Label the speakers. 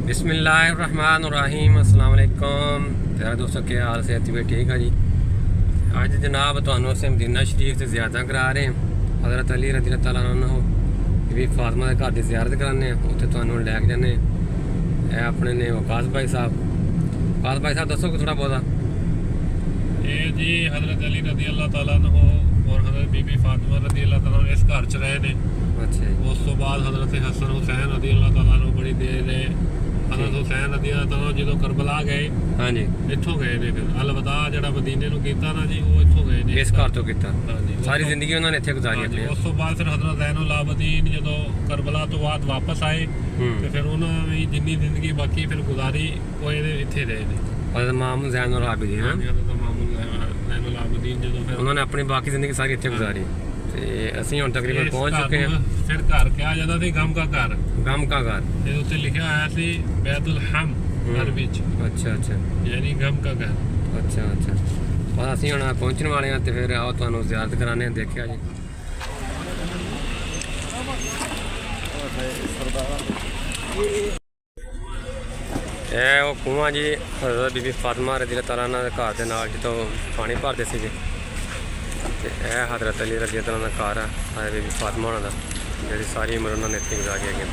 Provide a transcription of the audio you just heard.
Speaker 1: बिस्मिल्लाहिर्रहमानिर्रहीम अस्सलाम वालेकुम प्यारे दोस्तों, क्या हाल से भी ठीक है जी। अज जनाब तुहानू असीं मदीना शरीफ से ज़ियारत करा रहे हैं। हज़रत अली रज़ी अल्लाह तआला अन्हु बीबी फातिमा के घर की ज़ियारत कराने, उत्थे तुहानू लैके जाने। अपने ने वकास भाई साहब दसो थोड़ा बहुत।
Speaker 2: ये जी हज़रत अली रज़ी अल्लाह तआला अन्हु और हज़रत बीबी फातिमा रज़ी अल्लाह तआला अन्हु इस घर च रहे ने।
Speaker 1: अच्छा,
Speaker 2: उस तो बाद हज़रत हसन हुसैन रज़ी अल्लाह तआला अन्हु बड़ी देर रहे। हज़रत हुसैन रज़ी अल्लाह तआला जो करबला गए,
Speaker 1: हाँ जी,
Speaker 2: इत्थों गए ने। फिर अलविदा जिहड़ा मदीने नूं कीता ना जी, वो इत्थों गए ने,
Speaker 1: इस घर तो किया।
Speaker 2: हाँ जी।
Speaker 1: सारी जिंदगी उन्होंने इत्थे गुजारी अपनी।
Speaker 2: उस तो बाद फिर हज़रत ज़ैनुल आबदीन जो करबला तो बाद वापस आए, तो फिर उन्होंने जिन्नी जिंदगी बाकी फिर गुजारी वो इत्थे रहे ने।
Speaker 1: हज़रत इमाम ज़ैनुल आबिदीन उन्होंने अपनी बाकी जिंदगी सारी इत्थे गुजारी। ते असीं हुण तकरीबन पहुंच चुके हैं।
Speaker 2: फिर घर क्या जाता सी गम का घर ये उत्ते लिखा आया सी बैतुल हम अरबी च।
Speaker 1: अच्छा अच्छा,
Speaker 2: यानी गम का घर।
Speaker 1: अच्छा अच्छा। बस असीं हुण पहुंचने वाले हैं, तो फिर आओ तुहानू ज़ियारत कराने। देखिया जी, ਇਹ ਉਹ ਕੂਆਂ ਜੀ ਹਜ਼ਰਤ ਬੀਬੀ ਫਾਤਿਮਾ ਰਜ਼ੀ ਅੱਲਾਹ ਤਾਲਾ अन्हा ਦੇ ਘਰ ਦੇ ਨਾਲ ਜਿੱਥੋਂ ਪਾਣੀ ਭਰਦੇ ਸੀਗੇ। ਤੇ ਇਹ ਹਜ਼ਰਤ ਅਲੀ ਰਜ਼ੀ ਅੱਲਾਹ ਤਾਲਾ ਦਾ ਘਰ ਆ, ਹਜ਼ਰਤ ਬੀਬੀ ਫਾਤਿਮਾ ਉਹਨਾਂ ਦਾ, ਜਿਹੜੀ ਸਾਰੀ ਉਮਰ ਉਹਨਾਂ ਨੇ ਇੱਥੇ ਗੁਜ਼ਾਰੀ ਹੈਗੀ।